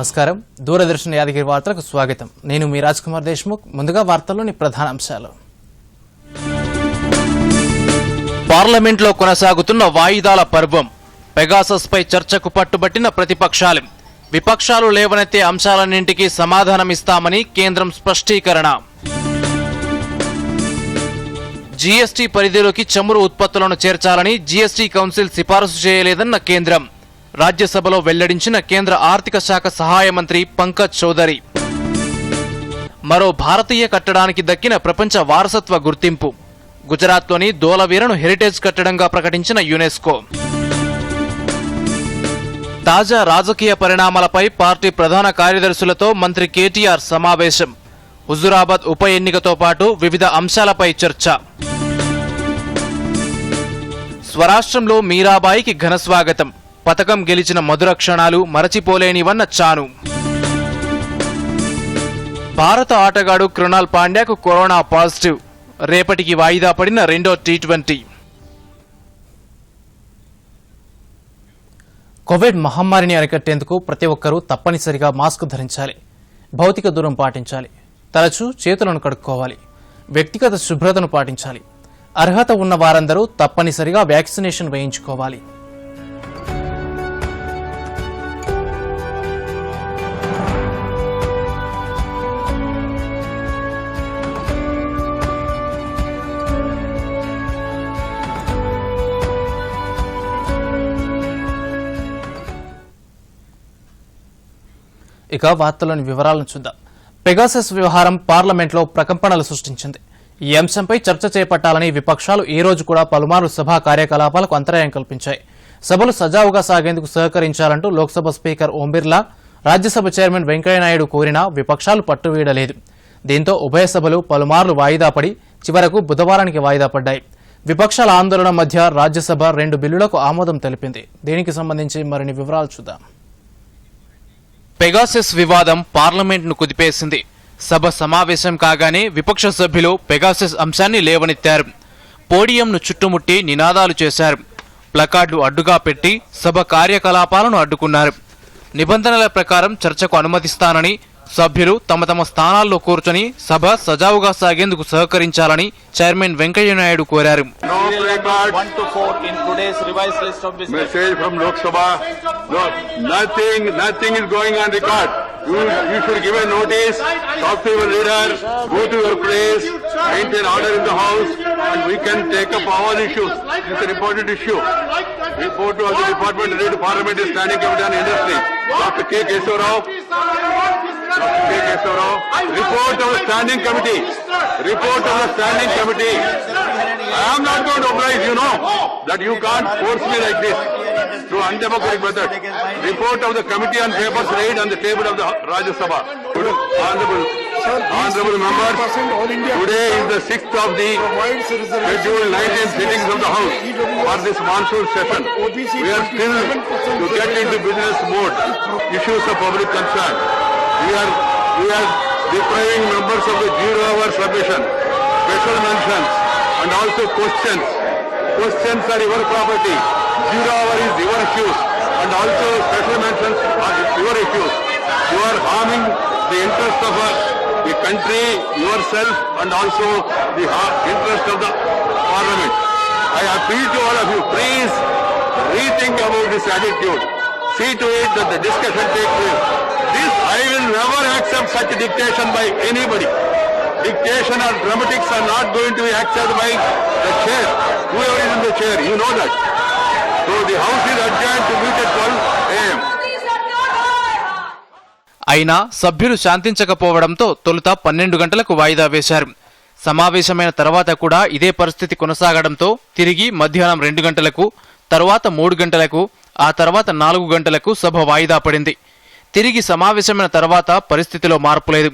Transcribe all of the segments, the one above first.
నమస్కారం. దూరదర్శన్ యాదగిరి వార్తలకు స్వాగతం. నేను మీ రాజ్ కుమార్ దేశ్ముఖ్. ముందుగా వార్తల్లోని ప్రధాన అంశాలు. పార్లమెంట్లో కొనసాగుతున్న వాయిదాల పర్వం. పెగాసస్ పై చర్చకు పట్టుబట్టిన ప్రతిపక్షాలు. విపక్షాలు లేవనెత్తే అంశాలన్నింటికీ సమాధానమిస్తామని కేంద్రం స్పష్టీకరణ. జీఎస్టీ పరిధిలోకి చమురు ఉత్పత్తులను చేర్చాలని జీఎస్టీ కౌన్సిల్ సిఫారసు చేయలేదన్న కేంద్రం. రాజ్యసభలో వెల్లడించిన కేంద్ర ఆర్థిక శాఖ సహాయ మంత్రి పంకజ్ చౌదరి. మరో భారతీయ కట్టడానికి దక్కిన ప్రపంచ వారసత్వ గుర్తింపు. గుజరాత్లోని ధోలవీరను హెరిటేజ్ కట్టడంగా ప్రకటించిన యునెస్కో. తాజా రాజకీయ పరిణామాలపై పార్టీ ప్రధాన కార్యదర్శులతో మంత్రి కేటీఆర్ సమావేశం. హుజురాబాద్ ఉప ఎన్నికతో పాటు వివిధ అంశాలపై చర్చ. స్వరాష్ట్రంలో మీరాబాయికి ఘన స్వాగతం. పథకం గెలిచిన మధుర క్షణాలు మరచిపోలేనివన్న చాను. భారత ఆటగాడు కృణాల్ పాండ్యాకు కరోనా పాజిటివ్. రేపటికి వాయిదా పడిన రెండో టీ20. కోవిడ్ మహమ్మారిని అరికట్టేందుకు ప్రతి ఒక్కరూ తప్పనిసరిగా మాస్క్ ధరించాలి. భౌతిక దూరం పాటించాలి. తరచూ చేతులను కడుక్కోవాలి. వ్యక్తిగత శుభ్రతను పాటించాలి. అర్హత ఉన్న వారందరూ తప్పనిసరిగా వ్యాక్సినేషన్ వేయించుకోవాలి. ఇక వార్తలోని వివరాలను చూద్దాం. పెగాసస్ వ్యవహారం పార్లమెంట్లో ప్రకంపనలు సృష్టించింది. ఈ అంశంపై చర్చ చేపట్టాలని విపక్షాలు ఈ రోజు కూడా పలుమార్లు సభా కార్యకలాపాలకు అంతరాయం కల్పించాయి. సభలు సజావుగా సాగేందుకు సహకరించాలంటూ లోక్సభ స్పీకర్ ఓం బిర్లా, రాజ్యసభ చైర్మన్ వెంకయ్యనాయుడు కోరినా విపక్షాలు పట్టువీయలేదు. దీంతో ఉభయ సభలు పలుమార్లు వాయిదా పడి చివరకు బుధవారానికి వాయిదా పడ్డాయి. విపక్షాల ఆందోళన మధ్య రాజ్యసభ 2 బిల్లులకు ఆమోదం తెలిపింది. దీనికి సంబంధించి మరిన్ని వివరాలు చూద్దాం. పెగాసస్ వివాదం పార్లమెంట్ను కుదిపేసింది. సభ సమావేశం కాగానే విపక్ష సభ్యులు పెగాసస్ అంశాన్ని లేవనెత్తారు. పోడియంను చుట్టుముట్టి నినాదాలు చేశారు. ప్లకార్డులు అడ్డుగా పెట్టి సభ కార్యకలాపాలను అడ్డుకున్నారు. నిబంధనల ప్రకారం చర్చకు అనుమతిస్తానని, సభ్యులు తమ తమ స్థానాల్లో కూర్చొని సభ సజావుగా సాగేందుకు సహకరించాలని చైర్మన్ వెంకయ్యనాయుడు కోరారు. Nothing is going on record. You should give a notice, talk to your leader, go to your place, maintain order in the house, and we can take up all issues. It's an important issue. Report to the Department of Parliament is standing committee on industry. Dr. K. Keshavarao. Report of the standing committee. Report of the standing committee. I am not going to oblige, you know, that you can't force me like this through undemocratic method. Report of the committee on papers laid on the table of the Rajya Sabha. Honorable members, today is the 6th of the scheduled 19 sittings of the House for this monsoon session. We are still to get into business mode. Issues of public concern. We are depriving members of the 0-hour submission, special mentions, and also questions. Questions are your property. 0-hour is your issues, and also special mentions are your issues. You are harming the interest of the country, yourself, and also the interest of the Parliament. I appeal to all of you, please rethink about this attitude. See to it that the discussion takes place. I will never accept such dictation by anybody. Dictation or dramatics are not going to be accepted by the chair. Whoever is in the chair, you know that. So the House is adjourned to meet at 12 a.m. అయినా సభ్యులు శాంతించకపోవడంతో తొలుత 12 గంటలకు వాయిదా వేశారు. సమావేశమైన తర్వాత కూడా ఇదే పరిస్థితి కొనసాగడంతో తిరిగి మధ్యాహ్నం 2 గంటలకు, తర్వాత 3 గంటలకు, ఆ తర్వాత 4 గంటలకు సభ వాయిదా పడింది. తిరిగి సమావేశమైన తర్వాత పరిస్థితిలో మార్పు లేదు.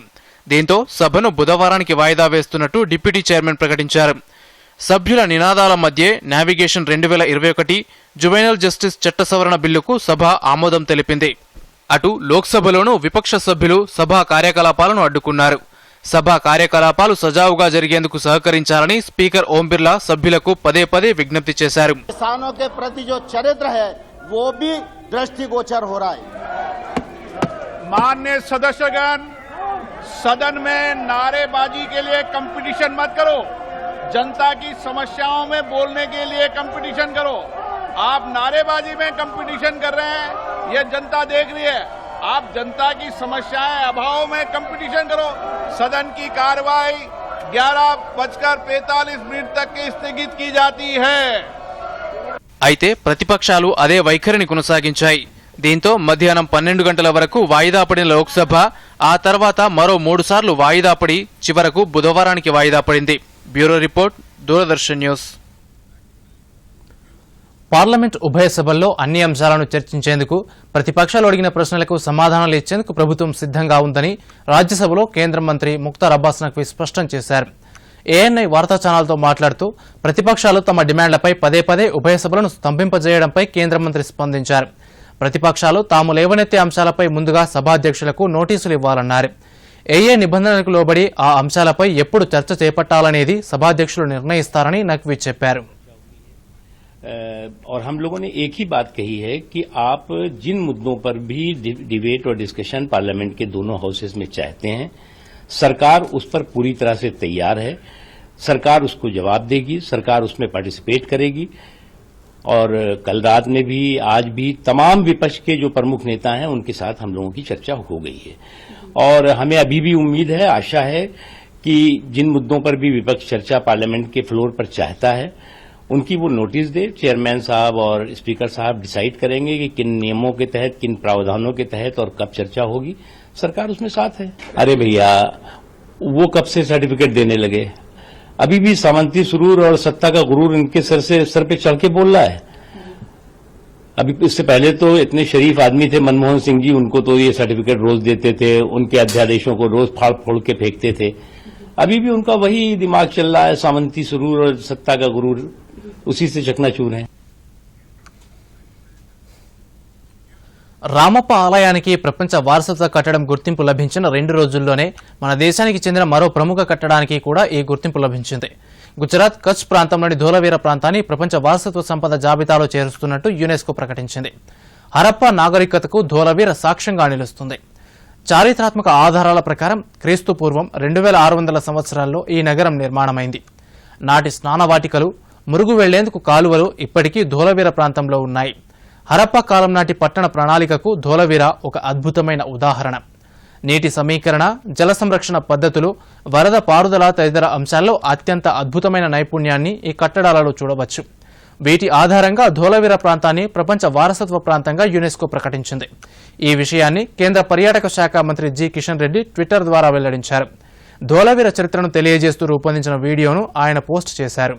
దీంతో సభను బుధవారానికి వాయిదా వేస్తున్నట్టు డిప్యూటీ చైర్మన్ ప్రకటించారు. సభ్యుల నినాదాల మధ్య నావిగేషన్ 2021 జువెనైల్ జస్టిస్ చట్ట సవరణ బిల్లుకు సభ ఆమోదం తెలిపింది. అటు లోక్సభలోనూ విపక్ష సభ్యులు సభా కార్యకలాపాలను అడ్డుకున్నారు. సభా కార్యకలాపాలు సజావుగా జరిగేందుకు సహకరించాలని స్పీకర్ ఓం బిర్లా సభ్యులకు పదే పదే విజ్ఞప్తి చేశారు. माननीय सदस्यगण, सदन में नारेबाजी के लिए कंपटीशन मत करो, जनता की समस्याओं में बोलने के लिए कंपटीशन करो। आप नारेबाजी में कंपटीशन कर रहे हैं, ये जनता देख रही है। आप जनता की समस्याएं अभाव में कंपटीशन करो। सदन की कार्रवाई 11:45 तक स्थगित की जाती है। అయితే ప్రతిపక్షాలు అదే వైఖరిని కొనసాగించాయి. దీంతో మధ్యాహ్నం 12 గంటల వరకు వాయిదా పడిన లోక్సభ ఆ తర్వాత మరో 3 సార్లు వాయిదా పడి చివరకు బుధవారానికి వాయిదా పడింది. Bureau report, Doordarshan news. Parliament ఉభయ సభల్లో అన్ని అంశాలను చర్చించేందుకు, ప్రతిపక్షాలు అడిగిన ప్రశ్నలకు సమాధానాలు ఇచ్చేందుకు ప్రభుత్వం సిద్ధంగా ఉందని రాజ్యసభలో కేంద్ర మంత్రి ముఖ్తార్ అబ్బాస్ నఖ్వీ స్పష్టం చేశారు. ఏఎన్ఐ వార్తా ఛానల్తో మాట్లాడుతూ ప్రతిపక్షాలు తమ డిమాండ్లపై పదే పదే ఉభయ సభలను స్తంభింపజేయడంపై కేంద్ర మంత్రి స్పందించారు. ప్రతిపక్షాలు తాము లేవనెత్తే అంశాలపై ముందుగా సభాధ్యక్షులకు నోటీసులు ఇవ్వాలన్నారు. ఏ నిబంధనలకు లోబడి ఆ అంశాలపై ఎప్పుడు చర్చ చేపట్టాలనేది సభాధ్యక్షులు నిర్ణయిస్తారని నఖ్వీ చెప్పారు. और हम लोगों ने एक ही बात कही है कि आप जिन मुद्दों पर भी डिबेट और डिस्कशन पार्लियामेंट के दोनों हाउसेस में चाहते हैं, सरकार उस पर पूरी तरह से तैयार है। सरकार उसको जवाब देगी, सरकार उसमें पार्टिसिपेट करेगी। और कल रात में भी, आज भी तमाम विपक्ष के जो प्रमुख नेता हैं उनके साथ हम लोगों की चर्चा हो गई है। और हमें अभी भी उम्मीद है, आशा है कि जिन मुद्दों पर भी विपक्ष चर्चा पार्लियामेंट के फ्लोर पर चाहता है उनकी वो नोटिस दे। चेयरमैन साहब और स्पीकर साहब डिसाइड करेंगे कि किन नियमों के तहत, किन प्रावधानों के तहत और कब चर्चा होगी। सरकार उसमें साथ है। अरे भैया, वो कब से सर्टिफिकेट देने लगे? अभी भी सामंती सुरूर और सत्ता का गुरूर इनके सर पे चढ़ के बोल रहा है। अभी इससे पहले तो इतने शरीफ आदमी थे मनमोहन सिंह जी, उनको तो ये सर्टिफिकेट रोज देते थे, उनके अध्यादेशों को रोज फाड़ फोड़ के फेंकते थे। अभी भी उनका वही दिमाग चल रहा है, सामंती सुरूर और सत्ता का गुरूर उसी से चकनाचूर है। రామప్ప ఆలయానికి ప్రపంచ వారసత్వ కట్టడం గుర్తింపు లభించిన 2 రోజుల్లోనే మన దేశానికి చెందిన మరో ప్రముఖ కట్టడానికి కూడా ఈ గుర్తింపు లభించింది. గుజరాత్ కచ్ ప్రాంతంలోని ధోలవీర ప్రాంతాన్ని ప్రపంచ వారసత్వ సంపద జాబితాలో చేరుస్తున్నట్టు యునెస్కో ప్రకటించింది. హరప్ప నాగరికతకు ధోలవీర సాక్ష్యంగా నిలుస్తుంది. చారిత్రాత్మక ఆధారాల ప్రకారం క్రీస్తు పూర్వం 2600 సంవత్సరాల్లో ఈ నగరం నిర్మాణమైంది. నాటి స్నానవాటికలు, మురుగు వెళ్లేందుకు కాలువలు ఇప్పటికీ ధోలవీర ప్రాంతంలో ఉన్నాయి. హరప్ప కాలం నాటి పట్టణ ప్రణాళికకు ధోలవీర ఒక అద్భుతమైన ఉదాహరణ. నీటి సమీకరణ, జల సంరక్షణ పద్ధతులు, వరద పారుదల తదితర అంశాల్లో అత్యంత అద్భుతమైన నైపుణ్యాన్ని ఈ కట్టడాలలో చూడవచ్చు. వీటి ఆధారంగా ధోలవీర ప్రాంతాన్ని ప్రపంచ వారసత్వ ప్రాంతంగా యునెస్కో ప్రకటించింది. ఈ విషయాన్ని కేంద్ర పర్యాటక శాఖ మంత్రి జి కిషన్ రెడ్డి ట్విట్టర్ ద్వారా వెల్లడించారు. ధోలవీర చరిత్రను తెలియజేస్తూ రూపొందించిన వీడియోను ఆయన పోస్ట్ చేశారు.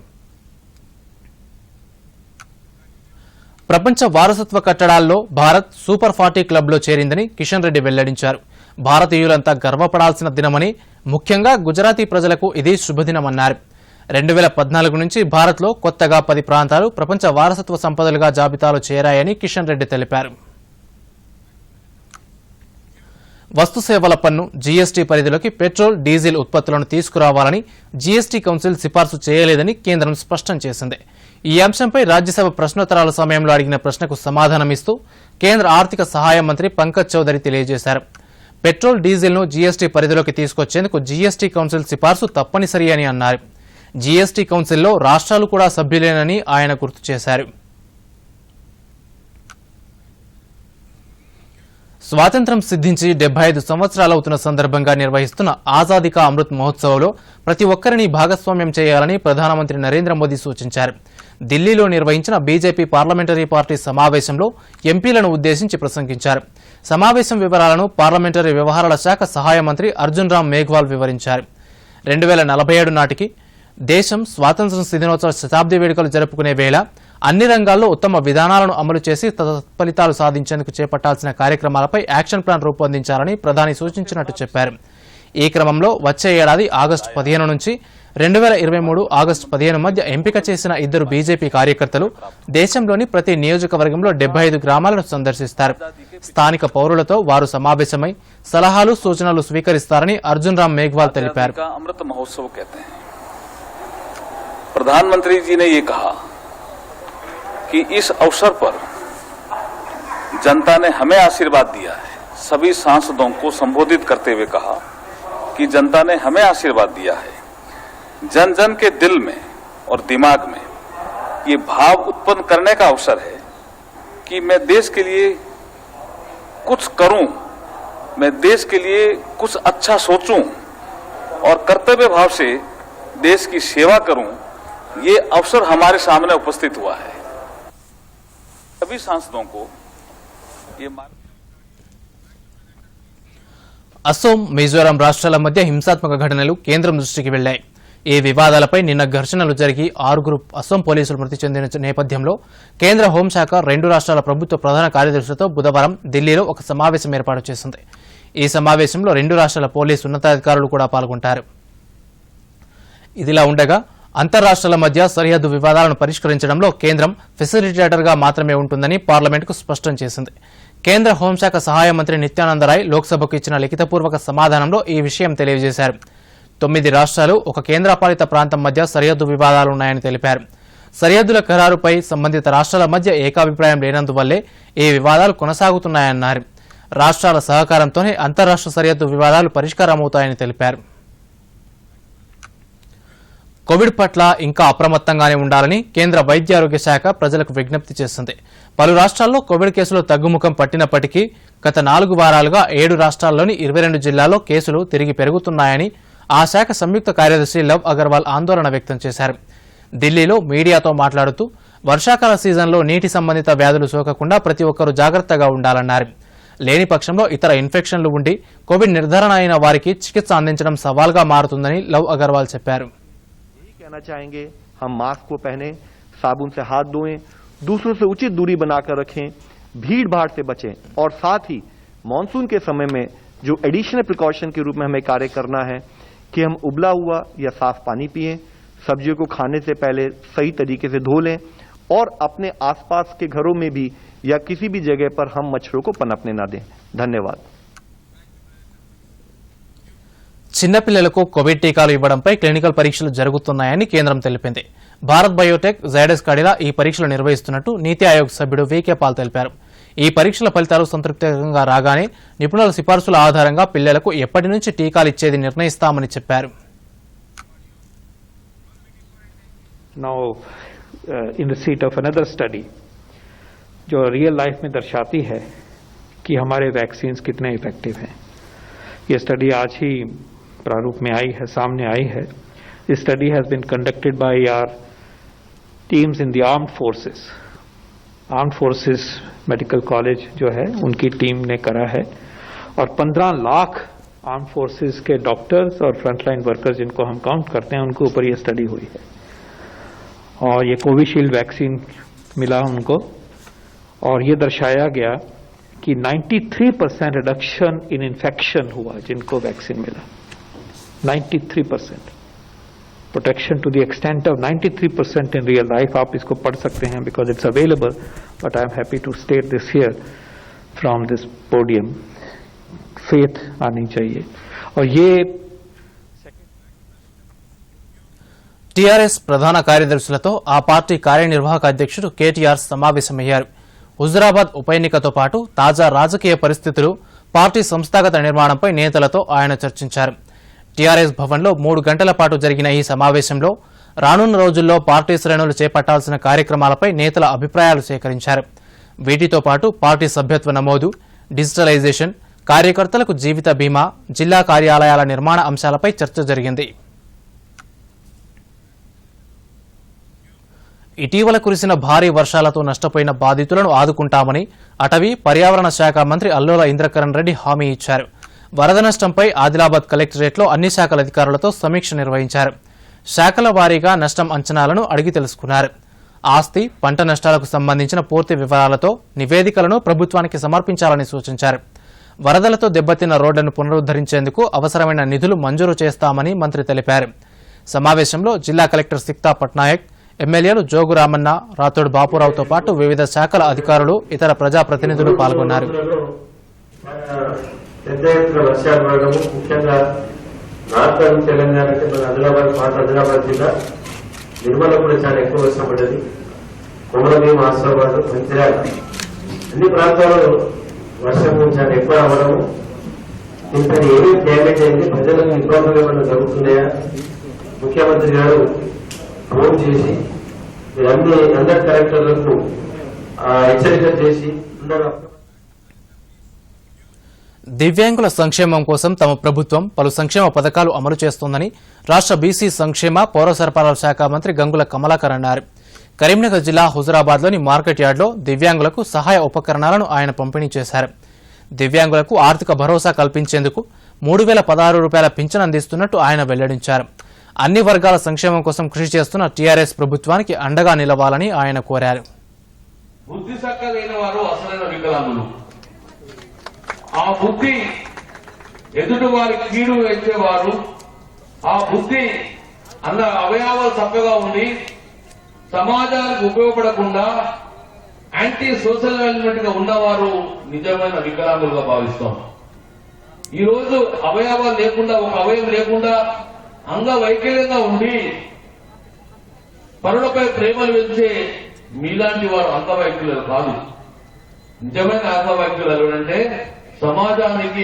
ప్రపంచ వారసత్వ కట్టడాల్లో భారత్ సూపర్ 40 క్లబ్లో చేరిందని కిషన్ రెడ్డి వెల్లడించారు. భారతీయులంతా గర్వపడాల్సిన దినమని, ముఖ్యంగా గుజరాతీ ప్రజలకు ఇది శుభదినమన్నారు. 2014 నుంచి భారత్లో కొత్తగా 10 ప్రాంతాలు ప్రపంచ వారసత్వ సంపదలుగా జాబితాలో చేరాయని కిషన్ రెడ్డి తెలిపారు. వస్తు సేవల పన్ను జీఎస్టీ పరిధిలోకి పెట్రోల్, డీజిల్ ఉత్పత్తులను తీసుకురావాలని జీఎస్టీ కౌన్సిల్ సిఫార్సు చేయలేదని కేంద్రం స్పష్టం చేసింది. ఈ అంశంపై రాజ్యసభ ప్రశ్నోత్తరాల సమయంలో అడిగిన ప్రశ్నకు సమాధానమిస్తూ కేంద్ర ఆర్థిక సహాయ మంత్రి పంకజ్ చౌదరి తెలియజేశారు. పెట్రోల్, డీజిల్ను జీఎస్టీ పరిధిలోకి తీసుకొచ్చేందుకు జీఎస్టీ కౌన్సిల్ సిఫార్సు తప్పనిసరి అని అన్నారు. జీఎస్టీ కౌన్సిల్లో రాష్ట్రాలు కూడా సభ్యులేనని ఆయన గుర్తు చేశారు. స్వాతంత్ర్యం సిద్ధించి 75 సంవత్సరాలవుతున్న సందర్భంగా నిర్వహిస్తున్న ఆజాదీ కా అమృత్ మహోత్సవ్లో ప్రతి ఒక్కరిని భాగస్వామ్యం చేయాలని ప్రధానమంత్రి నరేంద్ర మోదీ సూచించారు. ఢిల్లీలో నిర్వహించిన బీజేపీ పార్లమెంటరీ పార్టీ సమావేశంలో ఎంపీలను ఉద్దేశించి ప్రసంగించారు. సమావేశం వివరాలను పార్లమెంటరీ వ్యవహారాల శాఖ సహాయ మంత్రి అర్జున్ రామ్ మేఘ్వాల్ వివరించారు. 2047 నాటికి దేశం స్వాతంత్ర్య దినోత్సవ శతాబ్ది వేడుకలు జరుపుకునే వేళ అన్ని రంగాల్లో ఉత్తమ విధానాలను అమలు చేసి తత్ఫలితాలు సాధించేందుకు చేపట్టాల్సిన కార్యక్రమాలపై యాక్షన్ ప్లాన్ రూపొందించాలని ప్రధాని సూచించినట్టు చెప్పారు. ఈ క్రమంలో వచ్చే ఏడాది ఆగస్టు 15 నుంచి 2023 ఆగస్టు 15 మధ్య ఎంపిక చేసిన 2 బీజేపీ కార్యకర్తలు దేశంలోని ప్రతి నియోజకవర్గంలో 75 గ్రామాలను సందర్శిస్తారు. స్థానిక పౌరులతో వారు సమావేశమై సలహాలు, సూచనలు స్వీకరిస్తారని అర్జున్ రామ్ మేఘ్వాల్ తెలిపారు. अमृत महोत्सव कहते हैं. प्रधानमंत्री जी ने ये कहा कि इस अवसर पर जनता ने हमें आशीर्वाद दिया है, सभी सांसदों को संबोधित करते हुए कहा कि जनता ने हमें आशीर्वाद दिया है। जन जन के दिल में और दिमाग में ये भाव उत्पन्न करने का अवसर है कि मैं देश के लिए कुछ करूं, मैं देश के लिए कुछ अच्छा सोचूं और कर्तव्य भाव से देश की सेवा करूं। ये अवसर हमारे सामने उपस्थित हुआ है। सभी सांसदों को ये అసోం మిజోరాం రాష్ట్రాల మధ్య హింసాత్మక ఘటనలు కేంద్రం దృష్టికి వెళ్లాయి. ఈ వివాదాలపై నిన్న ఘర్షణలు జరిగి 6 అసోం పోలీసులు మృతి చెందిన నేపథ్యంలో కేంద్ర హోంశాఖ 2 రాష్ట్రాల ప్రభుత్వ ప్రధాన కార్యదర్శులతో బుధవారం ఢిల్లీలో ఒక సమావేశం ఏర్పాటు చేసింది. ఈ సమావేశంలో 2 రాష్ట్రాల పోలీసు ఉన్నతాధికారులు కూడా పాల్గొంటారు. ఇదిలా ఉండగా అంతర్రాష్ట్రాల మధ్య సరిహద్దు వివాదాలను పరిష్కరించడంలో కేంద్రం ఫెసిలిటేటర్గా మాత్రమే ఉంటుందని పార్లమెంటుకు స్పష్టం చేసింది. కేంద్ర హోంశాఖ సహాయ మంత్రి నిత్యానందరాయ్ లోక్సభకు ఇచ్చిన లిఖితపూర్వక సమాధానంలో ఈ విషయం తెలియజేశారు. 9 రాష్ట్రాలు ఒక కేంద్రపాలిత ప్రాంతం మధ్య సరిహద్దు వివాదాలున్నాయని తెలిపారు. సరిహద్దుల ఖరారుపై సంబంధిత రాష్ట్రాల మధ్య ఏకాభిప్రాయం లేనందువల్లే ఈ వివాదాలు కొనసాగుతున్నాయన్నారు. రాష్ట్రాల సహకారంతోనే అంతర్రాష్ట్ర సరిహద్దు వివాదాలు పరిష్కారమవుతాయని తెలిపారు. కోవిడ్ పట్ల ఇంకా అప్రమత్తంగానే ఉండాలని కేంద్ర వైద్య ఆరోగ్య శాఖ ప్రజలకు విజ్ఞప్తి చేసింది. పలు రాష్ట్రాల్లో కోవిడ్ కేసులు తగ్గుముఖం పట్టినప్పటికీ గత 4 వారాలుగా 7 రాష్ట్రాల్లోని 22 జిల్లాల్లో కేసులు తిరిగి పెరుగుతున్నాయని ఆ శాఖ సంయుక్త కార్యదర్శి లవ్ అగర్వాల్ ఆందోళన వ్యక్తం చేశారు. ఢిల్లీలో మీడియాతో మాట్లాడుతూ వర్షాకాల సీజన్లో నీటి సంబంధిత వ్యాధులు సోకకుండా ప్రతి ఒక్కరూ జాగ్రత్తగా ఉండాలన్నారు. లేని పక్షంలో ఇతర ఇన్ఫెక్షన్లు ఉండి కోవిడ్ నిర్ధారణ అయిన వారికి చికిత్స అందించడం సవాల్గా మారుతుందని లవ్ అగర్వాల్ చెప్పారు. कहना चाहेंगे, हम मास्क को पहने, साबुन से हाथ धोएं, दूसरों से उचित दूरी बनाकर रखें, भीड़ भाड़ से बचें और साथ ही मॉनसून के समय में जो एडिशनल प्रिकॉशन के रूप में हमें कार्य करना है कि हम उबला हुआ या साफ पानी पिएं, सब्जियों को खाने से पहले सही तरीके से धो लें और अपने आसपास के घरों में भी या किसी भी जगह पर हम मच्छरों को पनपने ना दें। धन्यवाद. చిన్నపిల్లలకు కోవిడ్ టీకాలు ఇవ్వడంపై క్లినికల్ పరీక్షలు జరుగుతున్నాయని కేంద్రం తెలిపింది. భారత్ బయోటెక్, జైడస్ కాడిలా ఈ పరీక్షలు నిర్వహిస్తున్నట్టు నీతి ఆయోగ్ సభ్యుడు వీకే పాల్ తెలిపారు. ఈ పరీక్షల ఫలితాలు సంతృప్తికరంగా రాగానే నిపుణుల సిఫార్సుల ఆధారంగా పిల్లలకు ఎప్పటి నుంచి టీకాలు ఇచ్చేది నిర్ణయిస్తామని చెప్పారు. Now, in receipt of another study, जो रियल लाइफ में दर्शाती है कि हमारे वैक्सीन्स कितने इफेक्टिव हैं. ये स्टडी आज ही प्रारूप में आई है, सामने आई है. This study has been conducted by our teams in the armed forces. Armed Forces Medical College जो है उनकी टीम ने करा है और 15 लाख आर्म्ड फोर्सेस के डॉक्टर्स और फ्रंटलाइन वर्कर्स जिनको हम काउंट करते हैं उनके ऊपर ये स्टडी हुई है और ये कोविशील्ड वैक्सीन मिला उनको और ये दर्शाया गया कि 93% रिडक्शन इन इन्फेक्शन हुआ जिनको वैक्सीन मिला. 93% protection to the extent of 93% in real life. आप इसको पढ़ सकते हैं because it's available, but I am happy to state this here from this podium. Faith आनी चाहिए और ये టీఆర్ఎస్ ప్రధాన కార్యదర్శులతో ఆ పార్టీ కార్యనిర్వాహక అధ్యక్షుడు కేటీఆర్ సమావేశమయ్యారు. హుజురాబాద్ ఉప ఎన్నికతో పాటు తాజా రాజకీయ పరిస్థితులు, పార్టీ సంస్థాగత నిర్మాణంపై నేతలతో ఆయన చర్చించారు. టీఆర్ఎస్ భవన్లో 3 గంటల పాటు జరిగిన ఈ సమావేశంలో రానున్న రోజుల్లో పార్టీ శ్రేణులు చేపట్టాల్సిన కార్యక్రమాలపై నేతల అభిప్రాయాలు సేకరించారు. వీటితో పాటు పార్టీ సభ్యత్వ నమోదు, డిజిటలైజేషన్, కార్యకర్తలకు జీవిత బీమా, జిల్లా కార్యాలయాల నిర్మాణ అంశాలపై చర్చ జరిగింది. ఇటీవల కురిసిన భారీ వర్షాలతో నష్టపోయిన బాధితులను ఆదుకుంటామని అటవీ, పర్యావరణ శాఖ మంత్రి అల్లోల ఇంద్రకరణ్ రెడ్డి హామీ ఇచ్చారు. వరద నష్టంపై ఆదిలాబాద్ కలెక్టరేట్లో అన్ని శాఖల అధికారులతో సమీక్ష నిర్వహించారు. శాఖల వారీగా నష్టం అంచనాలను అడిగి తెలుసుకున్నారు. ఆస్తి, పంట నష్టాలకు సంబంధించిన పూర్తి వివరాలతో నివేదికలను ప్రభుత్వానికి సమర్పించాలని సూచించారు. వరదలతో దెబ్బతిన్న రోడ్లను పునరుద్దరించేందుకు అవసరమైన నిధులు మంజూరు చేస్తామని మంత్రి తెలిపారు. సమావేశంలో జిల్లా కలెక్టర్ సిక్తా పట్నాయక్, ఎమ్మెల్యేలు జోగు రామన్న, రాథోడ్ బాపురావుతో పాటు వివిధ శాఖల అధికారులు, ఇతర ప్రజాప్రతినిధులు పాల్గొన్నారు. పెద్ద ఎత్తున వర్షాలు పడడము, ముఖ్యంగా నార్త్ తెలంగాణ అంటే మన ఆదిలాబాద్, పాత ఆదిలాబాద్ జిల్లా నిర్మల కూడా చాలా ఎక్కువ వర్షం పడ్డది. కొమరభీం, ఆసిఫాబాద్, మంచిర్యాల అన్ని ప్రాంతాల్లో వర్షం చాలా ఎక్కువ అవ్వడము, దీనిపైన ఏమీ డ్యామేజ్ అయింది, ప్రజలకు ఇబ్బందులు ఏమైనా జరుగుతున్నాయా? ముఖ్యమంత్రి గారు ఫోన్ చేసి అందరి కలెక్టర్లకు హెచ్చరిక చేసి ఉండగా దివ్యాంగుల సంక్షేమం కోసం తమ ప్రభుత్వం పలు సంక్షేమ పథకాలు అమలు చేస్తోందని రాష్ట్ర బీసీ సంక్షేమ పౌర సరఫరాల శాఖ మంత్రి గంగుల కమలాకర్ అన్నారు. కరీంనగర్ జిల్లా హుజురాబాద్లోని మార్కెట్ యార్డులో దివ్యాంగులకు సహాయ ఉపకరణాలను ఆయన పంపిణీ చేశారు. దివ్యాంగులకు ఆర్థిక భరోసా కల్పించేందుకు 3,016 రూపాయల పింఛను అందిస్తున్నట్టు ఆయన వెల్లడించారు. అన్ని వర్గాల సంక్షేమం కోసం కృషి చేస్తున్న టీఆర్ఎస్ ప్రభుత్వానికి అండగా నిలవాలని ఆయన కోరారు. బుద్ధి చక్కగైన వారు అసలైన వికలాంగులు. ఆ బుద్ధి ఎదుటి వారి కీడు వేసేవారు, ఆ బుద్ధి అన్న అవయవాలు చక్కగా ఉండి సమాజానికి ఉపయోగపడకుండా యాంటీ సోషల్ ఎలిమెంట్ గా ఉన్నవారు నిజమైన వికలాంగులుగా భావిస్తాం. ఈ రోజు అవయవాలు లేకుండా, ఒక అవయవం లేకుండా అంగవైకల్యంగా ఉండి పరులపై ప్రేమలు పెంచే మీలాంటి వారు అంగవైకల్యులు కాదు. నిజమైన అంగవైకల్యులు అంటే సమాజానికి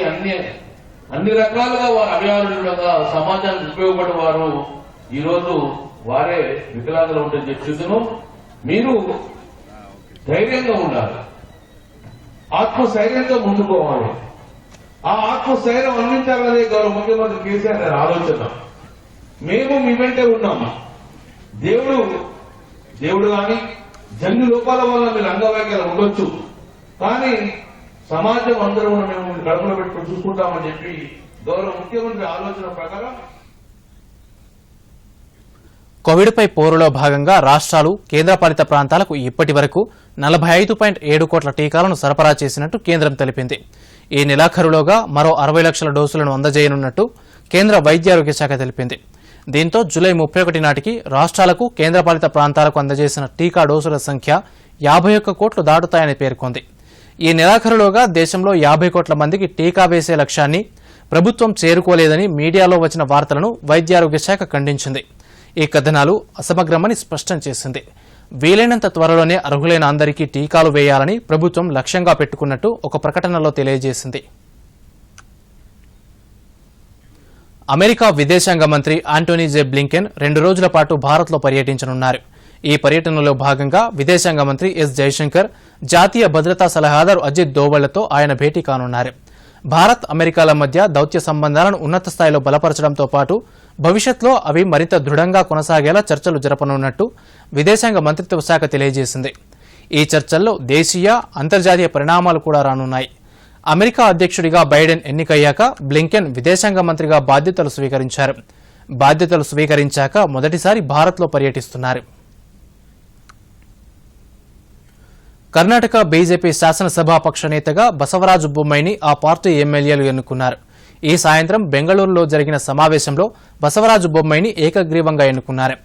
అన్ని రకాలుగా వారు అవయవాలుగా సమాజానికి ఉపయోగపడే వారు ఈరోజు వారే వికలాంగులు ఉంటే చెప్తున్నాను. మీరు ధైర్యంగా ఉండాలి, ఆత్మస్థైర్యంతో ముందుకోవాలి. ఆ ఆత్మస్థైర్యం అందించాలనే గౌరవ ముఖ్యమంత్రి కేసీఆర్ గారి ఆలోచన. మేము మీ వెంటే ఉన్నాము. దేవుడు కానీ జన్యు లోపాల వల్ల మీరు అంగవైకల్యం ఉండొచ్చు, కానీ సమాజం అందరూ మేము కడుపులో పెట్టుకుని చూసుకుంటామని చెప్పి గౌరవ ముఖ్యమంత్రి ఆలోచన ప్రకారం కోవిడ్పై పోరులో భాగంగా రాష్ట్రాలు, కేంద్రపాలిత ప్రాంతాలకు ఇప్పటి వరకు 45.7 కోట్ల టీకాలను సరఫరా చేసినట్టు కేంద్రం తెలిపింది. ఈ నెలాఖరులోగా మరో 60 లక్షల డోసులను అందజేయనున్నట్టు కేంద్ర వైద్యారోగ్య శాఖ తెలిపింది. దీంతో జూలై 31 నాటికి రాష్ట్రాలకు, కేంద్రపాలిత ప్రాంతాలకు అందజేసిన టీకా డోసుల సంఖ్య 51 కోట్లు దాటుతాయని పేర్కొంది. ఈ నెలాఖరులోగా దేశంలో 50 కోట్ల మందికి టీకా వేసే లక్ష్యాన్ని ప్రభుత్వం చేరుకోలేదని మీడియాలో వచ్చిన వార్తలను వైద్యారోగ్య శాఖ ఖండించింది. ఈ కథనాలు అసమగ్రమని స్పష్టం చేసింది. వీలైనంత త్వరలోనే అర్హులైన అందరికీ టీకాలు వేయాలని ప్రభుత్వం లక్ష్యంగా పెట్టుకున్నట్టు ఒక ప్రకటనలో తెలియజేసింది. అమెరికా విదేశాంగ మంత్రి ఆంటోనీ జె బ్లింకెన్ 2 రోజుల పాటు భారత్లో పర్యటించనున్నారు. ఈ పర్యటనలో భాగంగా విదేశాంగ మంత్రి ఎస్ జైశంకర్, జాతీయ భద్రతా సలహాదారు అజిత్ దోవళ్లతో ఆయన భేటీ కానున్నారు. భారత్, అమెరికాల మధ్య దౌత్య సంబంధాలను ఉన్నత స్థాయిలో బలపరచడంతో పాటు భవిష్యత్తులో అవి మరింత దృఢంగా కొనసాగేలా చర్చలు జరపనున్నట్టు విదేశాంగ మంత్రిత్వ శాఖ తెలియజేసింది. ఈ చర్చల్లో దేశీయ, అంతర్జాతీయ పరిణామాలు కూడా రానున్నాయి. అమెరికా అధ్యక్షుడిగా బైడెన్ ఎన్నికయ్యాక బ్లింకెన్ విదేశాంగ మంత్రిగా బాధ్యతలు స్వీకరించారు. బాధ్యతలు స్వీకరించాక మొదటిసారి భారత్లో పర్యటిస్తున్నారు. కర్ణాటక బీజేపీ శాసనసభాపక్ష నేతగా బసవరాజు బొమ్మైని ఆ పార్టీ ఎమ్మెల్యేలు ఎన్నుకున్నారు. ఈ సాయంత్రం బెంగళూరులో జరిగిన సమావేశంలో బసవరాజు బొమ్మైని ఏకగ్రీవంగా ఎన్నుకున్నారు.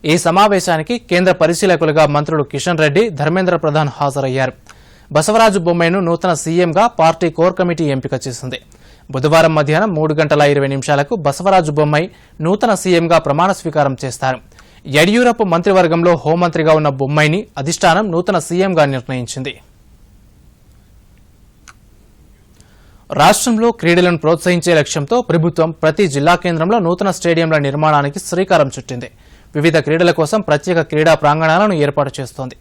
ఈ సమావేశానికి కేంద్ర పరిశీలకులుగా మంత్రులు కిషన్ రెడ్డి, ధర్మేంద్ర ప్రధాన్ హాజరయ్యారు. బసవరాజు బొమ్మైను నూతన సీఎంగా పార్టీ కోర్ కమిటీ ఎంపిక చేసింది. బుధవారం మధ్యాహ్నం 3:20 బసవరాజు బొమ్మై నూతన సీఎంగా ప్రమాణ స్వీకారం చేస్తారు. యడియూరప్ప మంత్రివర్గంలో హోంమంత్రిగా ఉన్న బొమ్మైని అధిష్టానం నూతన సీఎంగా నిర్ణయించింది. రాష్ట్రంలో క్రీడలను ప్రోత్సహించే లక్ష్యంతో ప్రభుత్వం ప్రతి జిల్లా కేంద్రంలో నూతన స్టేడియంల నిర్మాణానికి శ్రీకారం చుట్టింది. వివిధ క్రీడల కోసం ప్రత్యేక క్రీడా ప్రాంగణాలను ఏర్పాటు చేస్తోంది.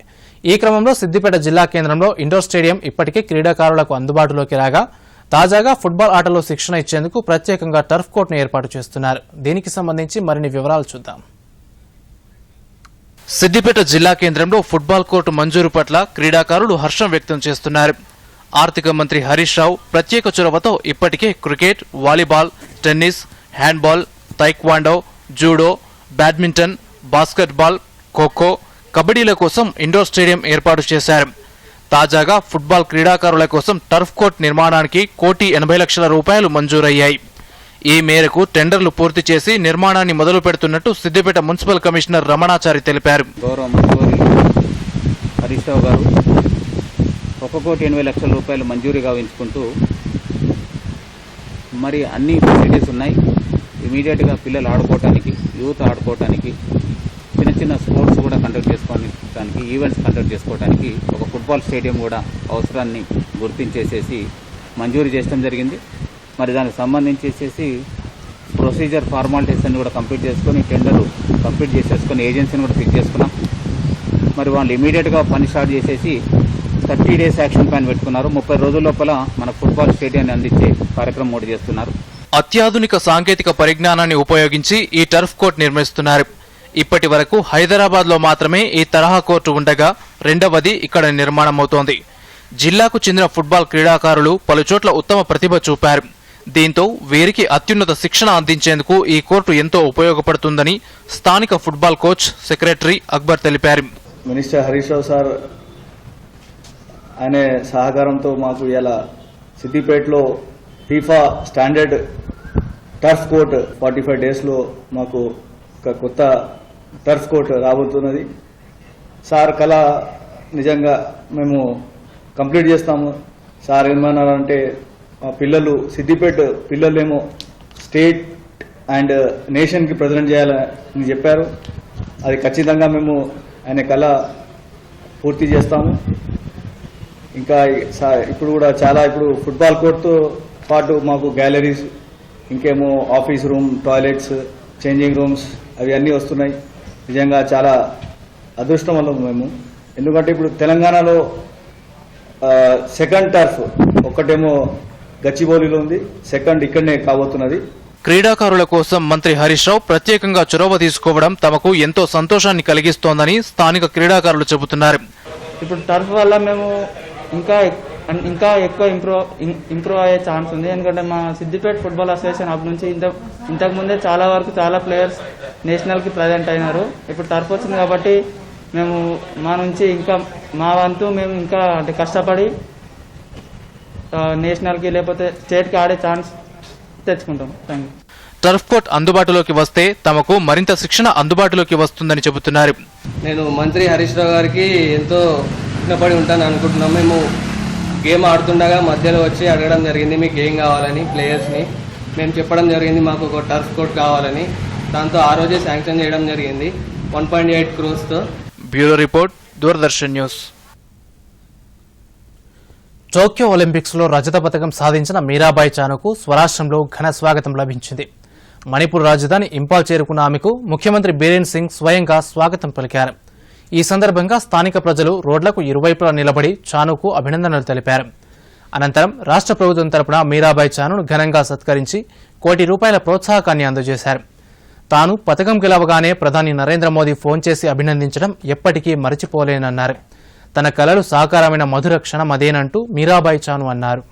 ఈ క్రమంలో సిద్దిపేట జిల్లా కేంద్రంలో ఇండోర్ స్టేడియం ఇప్పటికే క్రీడాకారులకు అందుబాటులోకి రాగా తాజాగా ఫుట్బాల్ ఆటలో శిక్షణ ఇచ్చేందుకు ప్రత్యేకంగా టర్ఫ్ కోర్టును ఏర్పాటు చేస్తున్నారు. దీనికి సంబంధించి మరిన్ని వివరాలు చూద్దాం. సిద్దిపేట జిల్లా కేంద్రంలో ఫుట్బాల్ కోర్టు మంజూరు పట్ల క్రీడాకారులు హర్షం వ్యక్తం చేస్తున్నారు. ఆర్థిక మంత్రి హరీష్ రావు ప్రత్యేక చొరవతో ఇప్పటికే cricket, volleyball, tennis, handball, taekwondo, judo, badminton, basketball, kho-kho, కబడ్డీల కోసం ఇండోర్ స్టేడియం ఏర్పాటు చేశారు. తాజాగా ఫుట్బాల్ క్రీడాకారుల కోసం టర్ఫ్ కోర్టు నిర్మాణానికి 1,80,00,000 రూపాయలు మంజూరయ్యాయి. ఈ మేరకు టెండర్లు పూర్తి చేసి నిర్మాణాన్ని మొదలు పెడుతున్నట్టు సిద్దిపేట మున్సిపల్ కమిషనర్ రమణాచారి తెలిపారు. గౌరవ మంత్రి హరీష్ రావు గారు 1,80,00,000 రూపాయలు మంజూరుగా ఉంచుకుంటూ మరి అన్ని ఫెసిలిటీస్ ఉన్నాయి. ఇమీడియట్గా పిల్లలు ఆడుకోవటానికి, యూత్ ఆడుకోవటానికి, చిన్న చిన్న స్పోర్ట్స్ కూడా కండక్ట్ చేసుకోవడానికి, ఈవెంట్స్ కండక్ట్ చేసుకోవడానికి ఒక ఫుట్బాల్ స్టేడియం కూడా అవసరాన్ని గుర్తించేసేసి మంజూరు చేయడం జరిగింది. మరి దానికి సంబంధించి ప్రొసీజర్ ఫార్మాలిటీస్ అన్ని కూడా కంప్లీట్ చేసుకొని టెండర్ కంప్లీట్ చేసేసుకొని ఏజెన్సీని కూడా ఫిక్స్ చేసుకున్నాం. మరి వాళ్ళు ఇమీడియట్గా పని స్టార్ట్ చేసేసి 30 days యాక్షన్ ప్లాన్ పెట్టుకున్నారు. 30 రోజుల లోపల మన ఫుట్బాల్ స్టేడియాన్ని అందించే కార్యక్రమం కూడా చేస్తున్నారు. అత్యాధునిక సాంకేతిక పరిజ్ఞానాన్ని ఉపయోగించి ఈ టర్ఫ్ కోర్ట్ నిర్మిస్తున్నారు. ఇప్పటి వరకు హైదరాబాద్ లో మాత్రమే ఈ తరహా కోర్టు ఉండగా రెండవది ఇక్కడ నిర్మాణమవుతోంది. జిల్లాకు చెందిన ఫుట్బాల్ క్రీడాకారులు పలుచోట్ల ఉత్తమ ప్రతిభ చూపారు. దీంతో వీరికి అత్యున్నత శిక్షణ అందించేందుకు ఈ కోర్టు ఎంతో ఉపయోగపడుతుందని స్థానిక ఫుట్బాల్ కోచ్ సెక్రటరీ అక్బర్ తెలిపారు. మినిస్టర్ హరీష్ రావు సార్ ఆయన సహకారంతో మాకు ఇలా సిద్దిపేటలో ఫీఫా స్టాండర్డ్ టర్ఫ్ కోర్ట్ 45 daysలో మాకు ఒక కొత్త టర్ఫ్ కోర్ట్ రాబోతున్నది. సార్ కళ నిజంగా మేము కంప్లీట్ చేస్తాము. సార్ ఏమన్నారంటే మా పిల్లలు సిద్దిపేట పిల్లలేమో స్టేట్ అండ్ నేషన్కి ప్రెజెంట్ చేయాలని చెప్పారు. అది ఖచ్చితంగా మేము ఆయన కళ పూర్తి చేస్తాము. ఇంకా ఇప్పుడు కూడా చాలా ఇప్పుడు ఫుట్బాల్ కోర్టుతో పాటు మాకు గ్యాలరీస్, ఇంకేమో office room, toilets, changing rooms అవి అన్నీ వస్తున్నాయి. నిజంగా చాలా అదృష్టం వల్ల మేము, ఎందుకంటే ఇప్పుడు తెలంగాణలో సెకండ్ టర్ఫ్ ఒకటేమో గచ్చిబౌలిలో ఉంది, సెకండ్ ఇక్కడనే కాబోతున్నది. క్రీడాకారుల కోసం మంత్రి హరీష్ రావు ప్రత్యేకంగా చొరవ తీసుకోవడం తమకు ఎంతో సంతోషాన్ని కలిగిస్తోందని స్థానిక క్రీడాకారులు చెబుతున్నారు. ఇప్పుడు టర్ఫ్ వల్ల మేము ఇంకా ఎక్కువ ఇంప్రూవ్ అయ్యే ఛాన్స్ ఉంది. ఎందుకంటే మా సిద్దిపేట ఫుట్బాల్ అసోసియేషన్ అప్పటి నుంచి ఇంతకు ముందే చాలా ప్లేయర్స్ నేషనల్కి ప్రజెంట్ అయినారు. ఇప్పుడు టర్ఫ్ వచ్చింది కాబట్టి మేము మా వంతు మేము ఇంకా అంటే కష్టపడి నేషనల్కి లేకపోతే స్టేట్కి ఆడే ఛాన్స్ తెచ్చుకుంటాం. Thank you. టర్ఫ్ కోర్ట్ అందుబాటులోకి వస్తే తమకు మరింత శిక్షణ అందుబాటులోకి వస్తుందని చెబుతున్నారు. నేను మంత్రి హరీష్ రావు గారికి ఎంతో చిన్నపడి ఉంటాను అనుకుంటున్నాం. మేము గేమ్ ఆడుతుండగా మధ్యలో వచ్చి అడగడం జరిగింది మీకు ఏం కావాలని ప్లేయర్స్ని. మేము చెప్పడం జరిగింది మాకు ఒక టర్ఫ్ కోర్ట్ కావాలని. దాంతో ఆ రోజే శాంక్షన్ చేయడం జరిగింది 1.8 crores. Bureau report, Doordarshan news. Tokyo Olympics లో రజత పతకం సాధించిన మీరాబాయి చానుకు స్వరాష్ట్రంలో ఘన స్వాగతం లభించింది. మణిపూర్ రాజధాని ఇంపాల్ చేరుకున్న ఆమెకు ముఖ్యమంత్రి బీరేన్ సింగ్ స్వయంగా స్వాగతం పలికారు. ఈ సందర్భంగా స్థానిక ప్రజలు రోడ్లకు ఇరువైపులా నిలబడి చానుకు అభినందనలు తెలిపారు. అనంతరం రాష్ట్ర ప్రభుత్వం తరపున మీరాబాయి చానును ఘనంగా సత్కరించి ₹1 కోటి ప్రోత్సాహకాన్ని అందజేశారు. తాను పతకం గెలవగానే ప్రధాని నరేంద్ర మోదీ ఫోన్ చేసి అభినందించడం ఎప్పటికీ మరచిపోలేనన్నారు. తన కలలు సాకారమైన మధుర క్షణం అదేనంటూ మీరాబాయి చాను అన్నారు.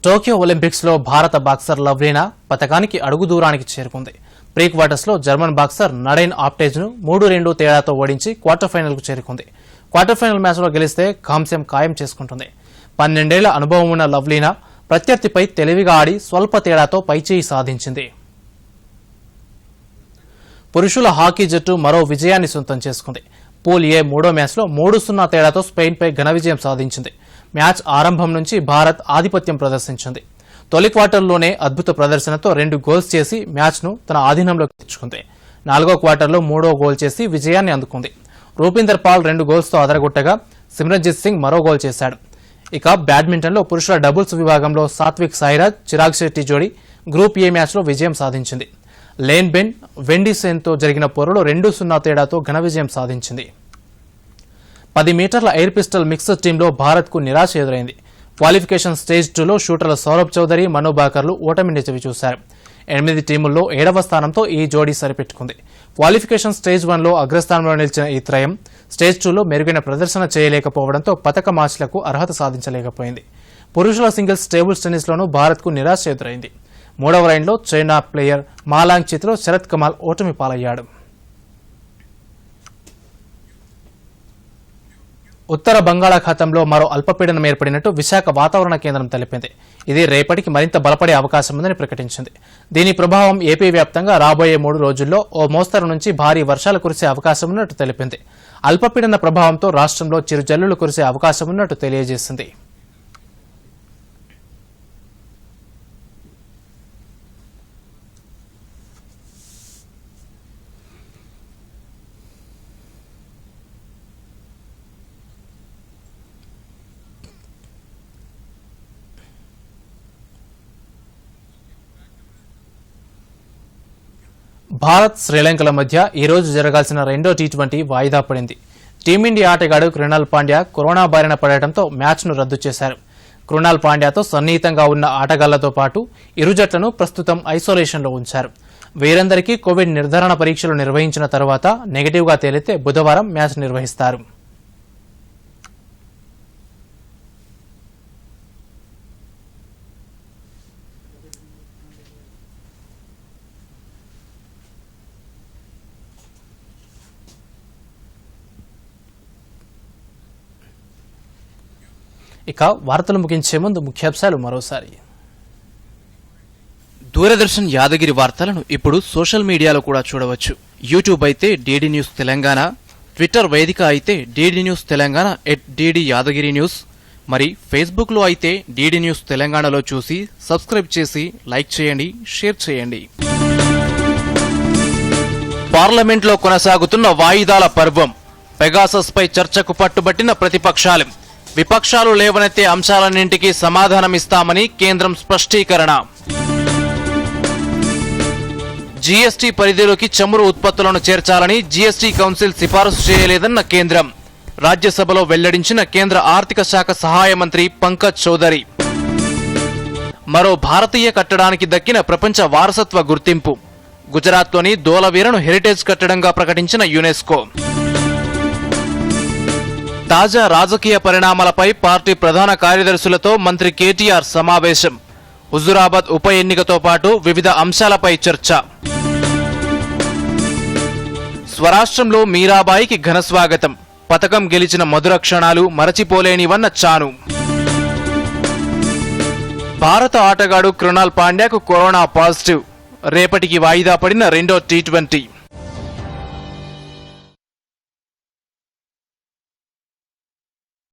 టోక్యో ఒలింపిక్స్ లో భారత బాక్సర్ లవ్లీనా పతకానికి అడుగు దూరానికి చేరుకుంది. ప్రీ క్వార్టర్స్ లో జర్మన్ బాక్సర్ నడైన్ ఆప్టేజ్ ను 3-2 తేడాతో ఓడించి క్వార్టర్ ఫైనల్ కు చేరుకుంది. క్వార్టర్ ఫైనల్ మ్యాచ్ లో గెలిస్తే కాంస్యం ఖాయం చేసుకుంటుంది. 12 ఏళ్ల అనుభవం ఉన్న లవ్లీనా ప్రత్యర్థిపై తెలివిగా ఆడి స్వల్ప తేడాతో పైచేయి సాధించింది. పురుషుల హాకీ జట్టు మరో విజయాన్ని సొంతం చేసుకుంది. పూల్ ఏ 3వ మ్యాచ్లో 3-0 తేడాతో స్పెయిన్పై ఘన విజయం సాధించింది. మ్యాచ్ ఆరంభం నుంచి భారత్ ఆధిపత్యం ప్రదర్శించింది. తొలి క్వార్టర్లోనే అద్భుత ప్రదర్శనతో 2 గోల్స్ చేసి మ్యాచ్ను తన ఆధీనంలోకి తెచ్చుకుంది. 4వ క్వార్టర్లో 3వ గోల్ చేసి విజయాన్ని అందుకుంది. రూపీందర్ పాల్ 2 గోల్స్తో అదరగొట్టగా సిమ్రన్జిత్ సింగ్ మరో గోల్ చేశాడు. ఇక బ్యాడ్మింటన్లో పురుషుల డబుల్స్ విభాగంలో సాత్విక్ సాయిరాజ్, చిరాగ్ శెట్టి జోడీ గ్రూప్ ఏ మ్యాచ్లో విజయం సాధించింది. లేన్ బెన్ వెండిసేన్తో జరిగిన పోరులో 2-0 తేడాతో ఘన విజయం సాధించింది. 10 మీటర్ల ఎయిర్ పిస్టల్ మిక్స్డ్ టీంలో భారత్కు నిరాశ ఎదురైంది. క్వాలిఫికేషన్ స్టేజ్ 2లో షూటర్ల సౌరభ్ చౌదరి, మను బాకర్లు ఓటమిని చవిచూశారు. 8 టీముల్లో 7వ స్థానంతో ఈ జోడీ సరిపెట్టుకుంది. క్వాలిఫికేషన్ స్టేజ్ 1లో అగ్రస్థానంలో నిలిచిన ఈ త్రయం స్టేజ్ 2లో మెరుగైన ప్రదర్శన చేయలేకపోవడంతో పతక మ్యాచ్లకు అర్హత సాధించలేకపోయింది. పురుషుల సింగిల్స్ టేబుల్ టెన్నిస్లోనూ భారత్కు నిరాశ ఎదురైంది. 3వ రౌండ్లో చైనా ప్లేయర్ మాలాంగ్ చిత్లో శరత్ కమాల్ ఓటమి పాలయ్యాడు. ఉత్తర బంగాళాఖాతంలో మరో అల్పపీడనం ఏర్పడినట్టు విశాఖ వాతావరణ కేంద్రం తెలిపింది. ఇది రేపటికి మరింత బలపడే అవకాశం ఉందని ప్రకటించింది. దీని ప్రభావం ఏపీ వ్యాప్తంగా రాబోయే 3 రోజుల్లో ఓ మోస్తరు నుంచి భారీ వర్షాలు కురిసే అవకాశం ఉన్నట్టు తెలిపింది. అల్పపీడన ప్రభావంతో రాష్ట్రంలో చిరుజల్లులు కురిసే అవకాశం ఉన్నట్టు తెలియజేసింది. భారత్ శ్రీలంకల మధ్య ఈ రోజు జరగాల్సిన 2వ టీ20 వాయిదా పడింది. టీమిండియా ఆటగాడు కృణాల్ పాండ్యా కరోనా బారిన పడటంతో మ్యాచ్ను రద్దు చేశారు. కృణాల్ పాండ్యాతో సన్నిహితంగా ఉన్న ఆటగాళ్లతో పాటు ఇరు జట్లను ప్రస్తుతం ఐసోలేషన్లో ఉంచారు. వీరందరికీ కోవిడ్ నిర్ధారణ పరీక్షలు నిర్వహించిన తర్వాత నెగటివ్గా తేలితే బుధవారం మ్యాచ్ నిర్వహిస్తారు. ఇక వార్తలు ముగించే ముందు ముఖ్యాంశాలు మరోసారి. దూరదర్శన్ యాదగిరి వార్తలను ఇప్పుడు సోషల్ మీడియాలో కూడా చూడవచ్చు. యూట్యూబ్ అయితే డీడీ న్యూస్ తెలంగాణ, ట్విట్టర్ వేదిక అయితే DD news Telangana @DD Yadagiri news, మరి ఫేస్బుక్లో అయితే డీడీ న్యూస్ తెలంగాణలో చూసి సబ్స్క్రైబ్ చేసి లైక్ చేయండి, షేర్ చేయండి. పార్లమెంట్లో కొనసాగుతున్న వాయిదాల పర్వం. పెగాసస్పై చర్చకు పట్టుబట్టిన ప్రతిపక్షాలు. విపక్షాలు లేవనెత్తే అంశాలన్నింటికీ సమాధానమిస్తామని కేంద్రం స్పష్టీకరణ. జీఎస్టీ పరిధిలోకి చమురు ఉత్పత్తులను చేర్చాలని జీఎస్టీ కౌన్సిల్ సిఫారసు చేయలేదన్న కేంద్రం. రాజ్యసభలో వెల్లడించిన కేంద్ర ఆర్థిక శాఖ సహాయ మంత్రి పంకజ్ చౌదరి. మరో భారతీయ కట్టడానికి దక్కిన ప్రపంచ వారసత్వ గుర్తింపు. గుజరాత్లోని ధోలవీరను హెరిటేజ్ కట్టడంగా ప్రకటించిన యునెస్కో. తాజా రాజకీయ పరిణామాలపై పార్టీ ప్రధాన కార్యదర్శులతో మంత్రి కేటీఆర్ సమావేశం. హుజురాబాద్ ఉప ఎన్నికతో పాటు వివిధ అంశాలపై చర్చ. స్వరాష్ట్రంలో మీరాబాయికి ఘన స్వాగతం. పతకం గెలిచిన మధుర క్షణాలు మరచిపోలేనివన్న చాను. భారత ఆటగాడు కృణాల్ పాండ్యాకు కరోనా పాజిటివ్. రేపటికి వాయిదా పడిన 2వ టీ20.